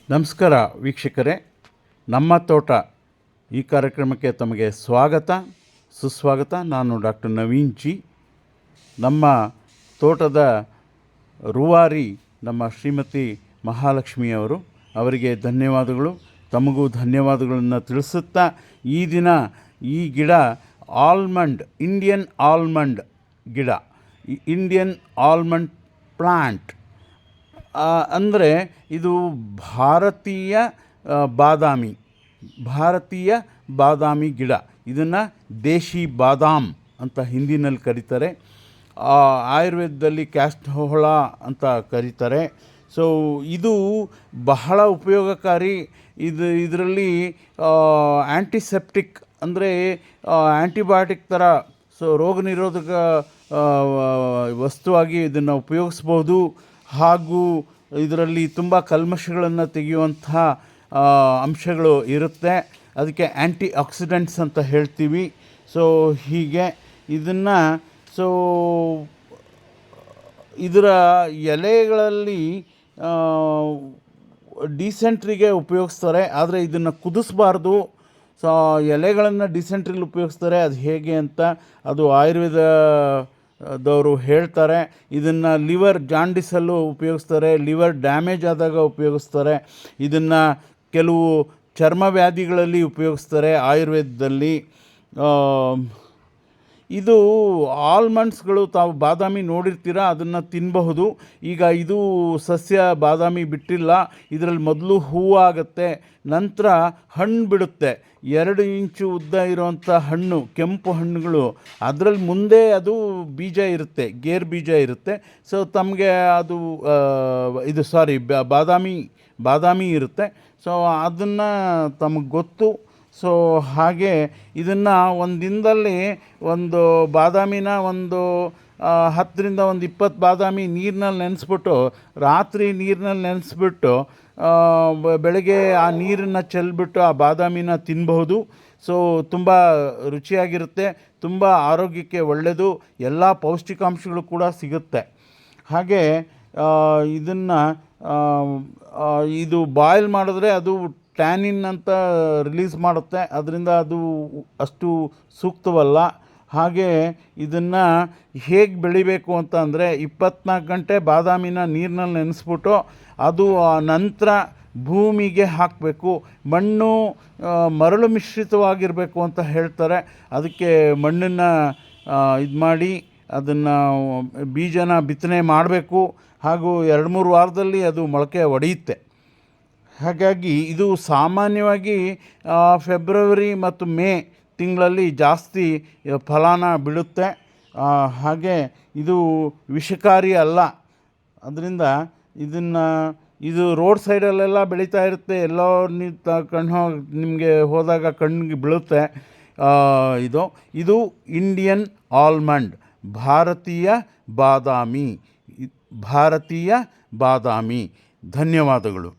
ನಮಸ್ಕಾರ ವೀಕ್ಷಕರೇ, ನಮ್ಮ ತೋಟ ಈ ಕಾರ್ಯಕ್ರಮಕ್ಕೆ ತಮಗೆ ಸ್ವಾಗತ ಸುಸ್ವಾಗತ. ನಾನು ಡಾಕ್ಟರ್ ನವೀನ್ ಜಿ. ನಮ್ಮ ತೋಟದ ರೂವಾರಿ ನಮ್ಮ ಶ್ರೀಮತಿ ಮಹಾಲಕ್ಷ್ಮಿಯವರು, ಅವರಿಗೆ ಧನ್ಯವಾದಗಳು. ತಮಗೂ ಧನ್ಯವಾದಗಳನ್ನು ತಿಳಿಸುತ್ತಾ, ಈ ದಿನ ಈ ಗಿಡ ಆಲ್ಮಂಡ್, ಇಂಡಿಯನ್ ಆಲ್ಮಂಡ್ ಗಿಡ, ಇಂಡಿಯನ್ ಆಲ್ಮಂಡ್ ಪ್ಲಾಂಟ್ ಅಂದರೆ ಇದು ಭಾರತೀಯ ಬಾದಾಮಿ ಗಿಡ. ಇದನ್ನು ದೇಶಿ ಬಾದಾಮ್ ಅಂತ ಹಿಂದಿನಲ್ಲಿ ಕರೀತಾರೆ. ಆಯುರ್ವೇದದಲ್ಲಿ ಕ್ಯಾಸ್ಟೋಹೋಳ ಅಂತ ಕರೀತಾರೆ. ಸೊ ಇದು ಬಹಳ ಉಪಯೋಗಕಾರಿ. ಇದರಲ್ಲಿ ಆ್ಯಂಟಿಸೆಪ್ಟಿಕ್ ಅಂದರೆ ಆ್ಯಂಟಿಬಯೋಟಿಕ್ ಥರ, ಸೊ ರೋಗ ನಿರೋಧಕ ವಸ್ತುವಾಗಿ ಇದನ್ನು ಉಪಯೋಗಿಸ್ಬೋದು. ಹಾಗೂ ಇದರಲ್ಲಿ ತುಂಬ ಕಲ್ಮಶಗಳನ್ನು ತೆಗೆಯುವಂತಹ ಅಂಶಗಳು ಇರುತ್ತೆ. ಅದಕ್ಕೆ ಆ್ಯಂಟಿ ಆಕ್ಸಿಡೆಂಟ್ಸ್ ಅಂತ ಹೇಳ್ತೀವಿ. ಸೊ ಹೀಗೆ ಇದನ್ನು ಇದರ ಎಲೆಗಳಲ್ಲಿ ಡಿಸೆಂಟ್ರಿಗೆ ಉಪಯೋಗಿಸ್ತಾರೆ, ಆದರೆ ಇದನ್ನು ಕುದಿಸ್ಬಾರ್ದು. ಸೊ ಎಲೆಗಳನ್ನು ಡಿಸೆಂಟ್ರಿಲಿ ಉಪಯೋಗಿಸ್ತಾರೆ. ಅದು ಹೇಗೆ ಅಂತ ಅದು ಆಯುರ್ವೇದದವರು ಹೇಳ್ತಾರೆ. ಇದನ್ನು ಲಿವರ್ ಜಾಂಡಿಸಲ್ಲೂ ಉಪಯೋಗಿಸ್ತಾರೆ, ಲಿವರ್ ಡ್ಯಾಮೇಜ್ ಆದಾಗ ಉಪಯೋಗಿಸ್ತಾರೆ. ಇದನ್ನು ಕೆಲವು ಚರ್ಮ ವ್ಯಾಧಿಗಳಲ್ಲಿ ಉಪಯೋಗಿಸ್ತಾರೆ ಆಯುರ್ವೇದದಲ್ಲಿ. ಇದು ಆಲ್ಮಂಡ್ಸ್ಗಳು, ತಾವು ಬಾದಾಮಿ ನೋಡಿರ್ತೀರ, ಅದನ್ನು ತಿನ್ನಬಹುದು. ಈಗ ಇದು ಸಸ್ಯ ಬಾದಾಮಿ ಬಿಟ್ಟಿಲ್ಲ. ಇದರಲ್ಲಿ ಮೊದಲು ಹೂವು ಆಗುತ್ತೆ, ನಂತರ ಹಣ್ಣು ಬಿಡುತ್ತೆ. 2 ಇಂಚು ಉದ್ದ ಇರುವಂಥ ಹಣ್ಣು, ಕೆಂಪು ಹಣ್ಣುಗಳು. ಅದರಲ್ಲಿ ಮುಂದೆ ಅದು ಬೀಜ ಇರುತ್ತೆ, ಗೇರು ಬೀಜ ಇರುತ್ತೆ. ಸೊ ತಮಗೆ ಅದು ಬಾದಾಮಿ ಇರುತ್ತೆ. ಸೊ ಅದನ್ನು ತಮಗೆ ಗೊತ್ತು. ಸೊ ಹಾಗೆ ಇದನ್ನು ಒಂದು ದಿನದಲ್ಲಿ ಒಂದು ಬಾದಾಮಿನ 10ರಿಂದ 20 ಬಾದಾಮಿ ನೀರಿನಲ್ಲಿ ನೆನೆಸ್ಬಿಟ್ಟು, ರಾತ್ರಿ ನೀರಿನಲ್ಲಿ ನೆನೆಸ್ಬಿಟ್ಟು ಬೆಳಗ್ಗೆ ಆ ನೀರನ್ನು ಚೆಲ್ಬಿಟ್ಟು ಆ ಬಾದಾಮಿನ ತಿನ್ನಬಹುದು. ಸೊ ತುಂಬ ರುಚಿಯಾಗಿರುತ್ತೆ, ತುಂಬ ಆರೋಗ್ಯಕ್ಕೆ ಒಳ್ಳೆಯದು, ಎಲ್ಲ ಪೌಷ್ಟಿಕಾಂಶಗಳು ಕೂಡ ಸಿಗುತ್ತೆ. ಹಾಗೆ ಇದು ಬಾಯ್ಲ್ ಮಾಡಿದ್ರೆ ಅದು ಟ್ಯಾನಿನ್ ಅಂತ ರಿಲೀಸ್ ಮಾಡುತ್ತೆ, ಅದರಿಂದ ಅದು ಅಷ್ಟು ಸೂಕ್ತವಲ್ಲ. ಹಾಗೆ ಇದನ್ನು ಹೇಗೆ ಬೆಳಿಬೇಕು ಅಂತ ಅಂದರೆ, 24 ಗಂಟೆ ಬಾದಾಮಿನ ನೀರಿನಲ್ಲಿ ನೆನೆಸ್ಬಿಟ್ಟು ಅದು ನಂತರ ಭೂಮಿಗೆ ಹಾಕಬೇಕು. ಮಣ್ಣು ಮರಳು ಮಿಶ್ರಿತವಾಗಿರಬೇಕು ಅಂತ ಹೇಳ್ತಾರೆ. ಅದಕ್ಕೆ ಮಣ್ಣನ್ನು ಇದು ಮಾಡಿ ಅದನ್ನು ಬೀಜನ ಬಿತ್ತನೆ ಮಾಡಬೇಕು. ಹಾಗೂ 2-3 ವಾರದಲ್ಲಿ ಅದು ಮೊಳಕೆ ಒಡೆಯುತ್ತೆ. ಹಾಗಾಗಿ ಇದು ಸಾಮಾನ್ಯವಾಗಿ ಫೆಬ್ರವರಿ ಮತ್ತು ಮೇ ತಿಂಗಳಲ್ಲಿ ಜಾಸ್ತಿ ಫಲಾನ ಬಿಡುತ್ತೆ. ಹಾಗೆ ಇದು ವಿಷಕಾರಿ ಅಲ್ಲ. ಅದರಿಂದ ಇದು ರೋಡ್ ಸೈಡಲ್ಲೆಲ್ಲ ಬೆಳೀತಾ ಇರುತ್ತೆ. ಎಲ್ಲೋ ನಿಮಗೆ ಹೋದಾಗ ಕಣ್ಣಿಗೆ ಬೀಳುತ್ತೆ. ಇದು ಇಂಡಿಯನ್ ಆಲ್ಮಂಡ್, ಭಾರತೀಯ ಬಾದಾಮಿ. ಧನ್ಯವಾದಗಳು.